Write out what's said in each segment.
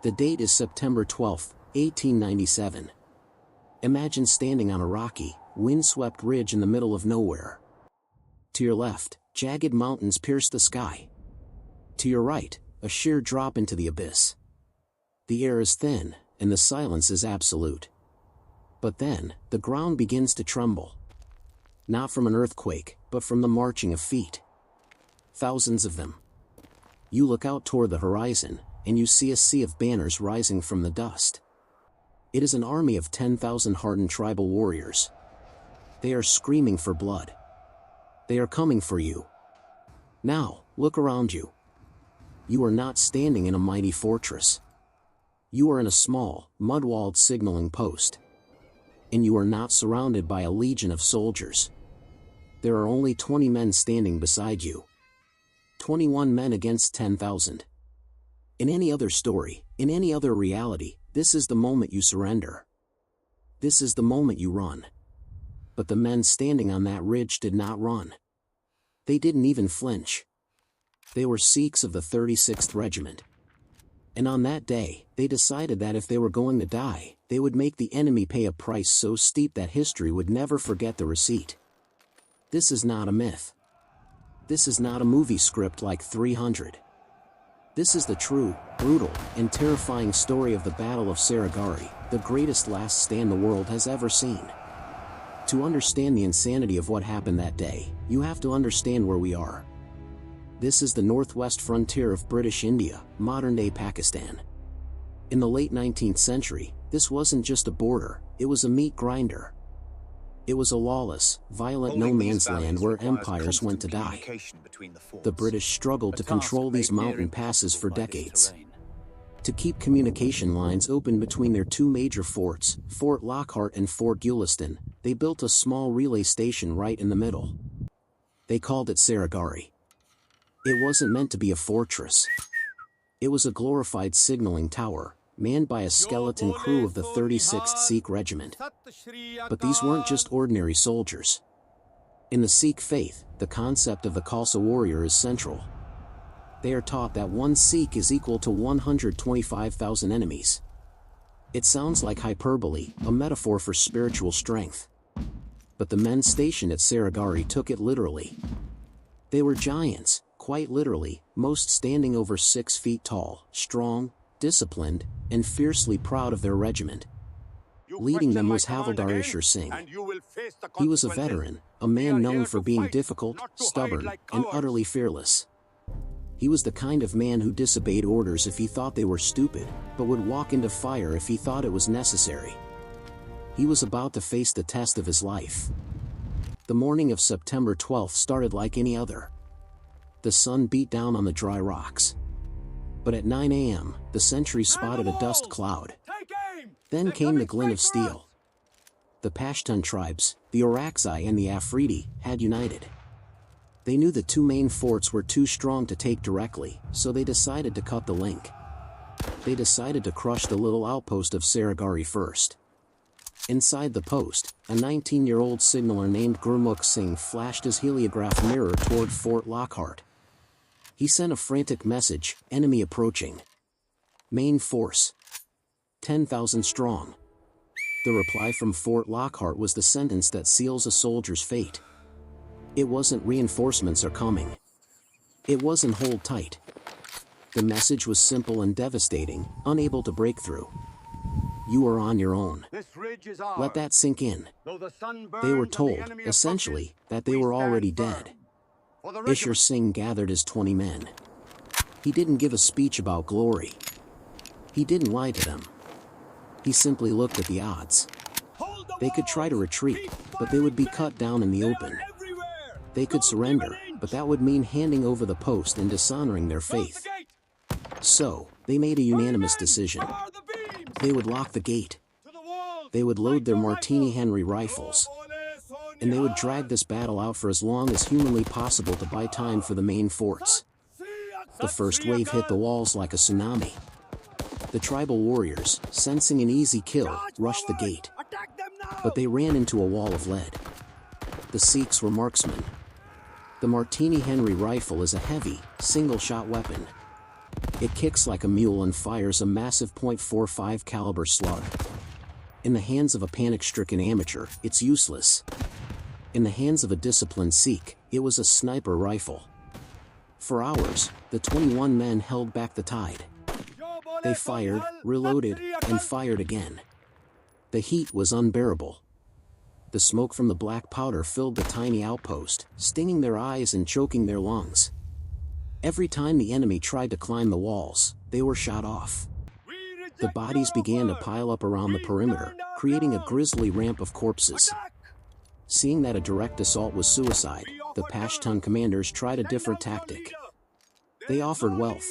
The date is September 12, 1897. Imagine standing on a rocky, wind-swept ridge in the middle of nowhere. To your left, jagged mountains pierce the sky. To your right, a sheer drop into the abyss. The air is thin, and the silence is absolute. But then, the ground begins to tremble. Not from an earthquake, but from the marching of feet. Thousands of them. You look out toward the horizon, and you see a sea of banners rising from the dust. It is an army of 10,000 hardened tribal warriors. They are screaming for blood. They are coming for you. Now, look around you. You are not standing in a mighty fortress. You are in a small, mud-walled signaling post. And you are not surrounded by a legion of soldiers. There are only 20 men standing beside you. 21 men against 10,000. In any other story, in any other reality, this is the moment you surrender. This is the moment you run. But the men standing on that ridge did not run. They didn't even flinch. They were Sikhs of the 36th Regiment. And on that day, they decided that if they were going to die, they would make the enemy pay a price so steep that history would never forget the receipt. This is not a myth. This is not a movie script like 300. This is the true, brutal, and terrifying story of the Battle of Saragarhi, the greatest last stand the world has ever seen. To understand the insanity of what happened that day, you have to understand where we are. This is the northwest frontier of British India, modern-day Pakistan. In the late 19th century, this wasn't just a border, it was a meat grinder. It was a lawless, violent no-man's land where empires went to die. The British struggled to control these mountain passes for decades. To keep communication lines open between their two major forts, Fort Lockhart and Fort Gulistan, they built a small relay station right in the middle. They called it Saragarhi. It wasn't meant to be a fortress. It was a glorified signaling tower, manned by a skeleton crew of the 36th Sikh Regiment. But these weren't just ordinary soldiers. In the Sikh faith, the concept of the Khalsa warrior is central. They are taught that one Sikh is equal to 125,000 enemies. It sounds like hyperbole, a metaphor for spiritual strength. But the men stationed at Saragarhi took it literally. They were giants, quite literally, most standing over 6 feet tall, strong, disciplined, and fiercely proud of their regiment. Leading them was Havildar Ishar Singh. He was a veteran, a man known for being difficult, stubborn, and utterly fearless. He was the kind of man who disobeyed orders if he thought they were stupid, but would walk into fire if he thought it was necessary. He was about to face the test of his life. The morning of September 12th started like any other. The sun beat down on the dry rocks. But at 9 a.m., the sentries spotted a dust cloud. Then came the glint of steel. The Pashtun tribes, the Orakzai and the Afridi, had united. They knew the two main forts were too strong to take directly, so they decided to cut the link. They decided to crush the little outpost of Saragarhi first. Inside the post, a 19-year-old signaller named Gurmukh Singh flashed his heliograph mirror toward Fort Lockhart. He sent a frantic message, enemy approaching. Main force. 10,000 strong. The reply from Fort Lockhart was the sentence that seals a soldier's fate. It wasn't reinforcements are coming. It wasn't hold tight. The message was simple and devastating, unable to break through. You are on your own. Let that sink in. They were told, essentially, that they were already dead. Ishar Singh gathered his 20 men. He didn't give a speech about glory. He didn't lie to them. He simply looked at the odds. They could try to retreat, but they would be cut down in the open. They could surrender, but that would mean handing over the post and dishonoring their faith. So, they made a unanimous decision. They would lock the gate. They would load their Martini Henry rifles. And they would drag this battle out for as long as humanly possible to buy time for the main forts. The first wave hit the walls like a tsunami. The tribal warriors, sensing an easy kill, rushed the gate. But they ran into a wall of lead. The Sikhs were marksmen. The Martini Henry rifle is a heavy, single-shot weapon. It kicks like a mule and fires a massive .45 caliber slug. In the hands of a panic-stricken amateur, it's useless. In the hands of a disciplined Sikh, it was a sniper rifle. For hours, the 21 men held back the tide. They fired, reloaded, and fired again. The heat was unbearable. The smoke from the black powder filled the tiny outpost, stinging their eyes and choking their lungs. Every time the enemy tried to climb the walls, they were shot off. The bodies began to pile up around the perimeter, creating a grisly ramp of corpses. Seeing that a direct assault was suicide, the Pashtun commanders tried a different tactic. They offered wealth.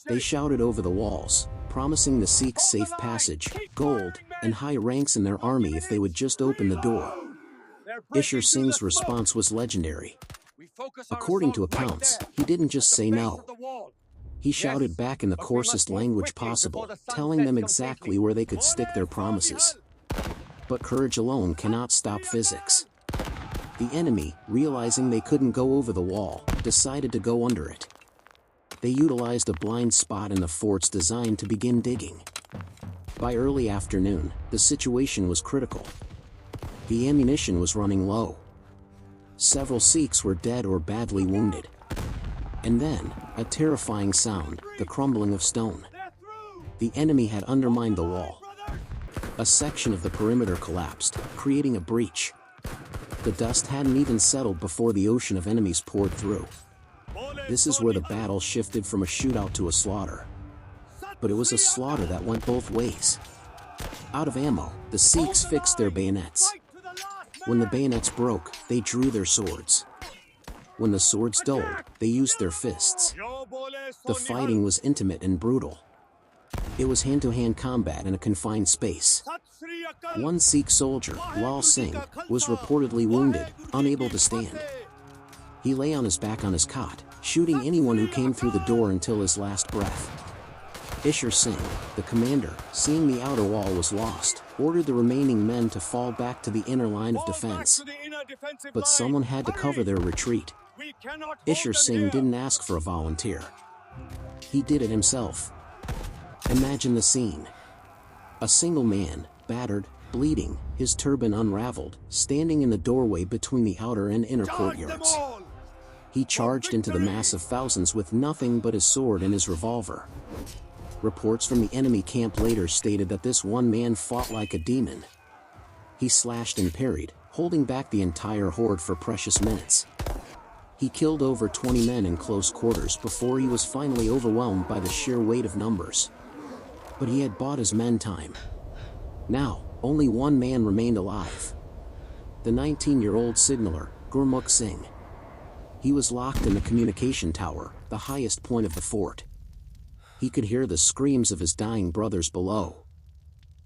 They shouted over the walls, promising the Sikhs safe passage, gold, and high ranks in their army if they would just open the door. Ishar Singh's response was legendary. According to accounts, he didn't just say no. He shouted back in the coarsest language possible, telling them exactly where they could stick their promises. But courage alone cannot stop physics. The enemy, realizing they couldn't go over the wall, decided to go under it. They utilized a blind spot in the fort's design to begin digging. By early afternoon, the situation was critical. The ammunition was running low. Several Sikhs were dead or badly wounded. And then, a terrifying sound, the crumbling of stone. The enemy had undermined the wall. A section of the perimeter collapsed, creating a breach. The dust hadn't even settled before the ocean of enemies poured through. This is where the battle shifted from a shootout to a slaughter. But it was a slaughter that went both ways. Out of ammo, the Sikhs fixed their bayonets. When the bayonets broke, they drew their swords. When the swords dulled, they used their fists. The fighting was intimate and brutal. It was hand-to-hand combat in a confined space. One Sikh soldier, Lal Singh, was reportedly wounded, unable to stand. He lay on his back on his cot, shooting anyone who came through the door until his last breath. Ishar Singh, the commander, seeing the outer wall was lost, ordered the remaining men to fall back to the inner line of defense. But someone had to cover their retreat. Ishar Singh didn't ask for a volunteer. He did it himself. Imagine the scene. A single man, battered, bleeding, his turban unraveled, standing in the doorway between the outer and inner courtyards. He charged into the mass of thousands with nothing but his sword and his revolver. Reports from the enemy camp later stated that this one man fought like a demon. He slashed and parried, holding back the entire horde for precious minutes. He killed over 20 men in close quarters before he was finally overwhelmed by the sheer weight of numbers. But he had bought his men time. Now, only one man remained alive. The 19-year-old signaller, Gurmukh Singh. He was locked in the communication tower, the highest point of the fort. He could hear the screams of his dying brothers below.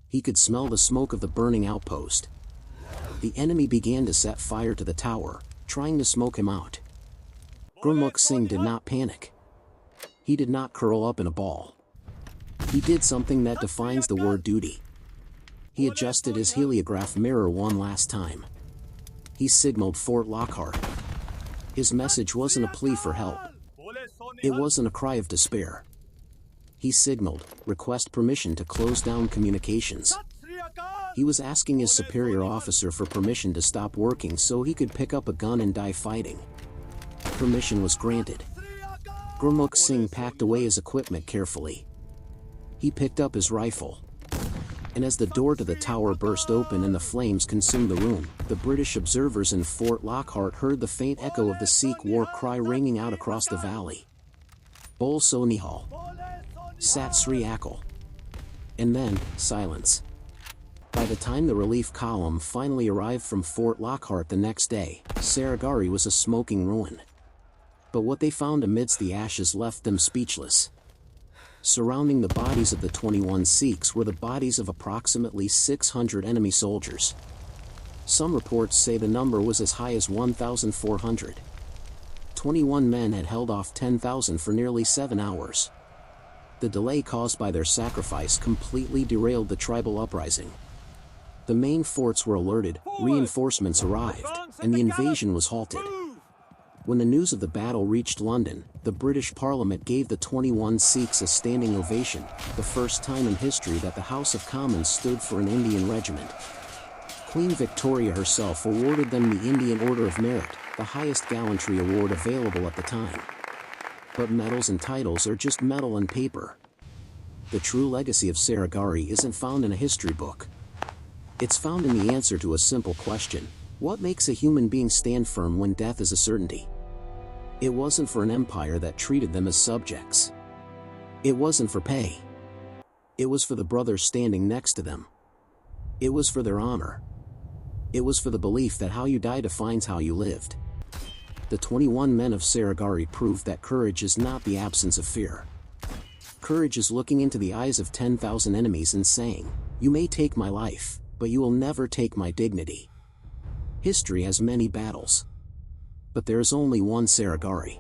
He could smell the smoke of the burning outpost. The enemy began to set fire to the tower, trying to smoke him out. Gurmukh Singh did not panic. He did not curl up in a ball. He did something that defines the word duty. He adjusted his heliograph mirror one last time. He signaled Fort Lockhart. His message wasn't a plea for help. It wasn't a cry of despair. He signaled, request permission to close down communications. He was asking his superior officer for permission to stop working so he could pick up a gun and die fighting. Permission was granted. Gurmukh Singh packed away his equipment carefully. He picked up his rifle. And as the door to the tower burst open and the flames consumed the room, the British observers in Fort Lockhart heard the faint echo of the Sikh war cry ringing out across the valley. Bol So Nihal. Sat Sri Akal. And then, silence. By the time the relief column finally arrived from Fort Lockhart the next day, Saragarhi was a smoking ruin. But what they found amidst the ashes left them speechless. Surrounding the bodies of the 21 Sikhs were the bodies of approximately 600 enemy soldiers. Some reports say the number was as high as 1,400. 21 men had held off 10,000 for nearly 7 hours. The delay caused by their sacrifice completely derailed the tribal uprising. The main forts were alerted, reinforcements arrived, and the invasion was halted. When the news of the battle reached London, the British Parliament gave the 21 Sikhs a standing ovation, the first time in history that the House of Commons stood for an Indian regiment. Queen Victoria herself awarded them the Indian Order of Merit, the highest gallantry award available at the time. But medals and titles are just metal and paper. The true legacy of Saragarhi isn't found in a history book. It's found in the answer to a simple question: what makes a human being stand firm when death is a certainty? It wasn't for an empire that treated them as subjects. It wasn't for pay. It was for the brothers standing next to them. It was for their honor. It was for the belief that how you die defines how you lived. The 21 men of Saragarhi proved that courage is not the absence of fear. Courage is looking into the eyes of 10,000 enemies and saying, "You may take my life, but you will never take my dignity." History has many battles. But there is only one Saragarhi.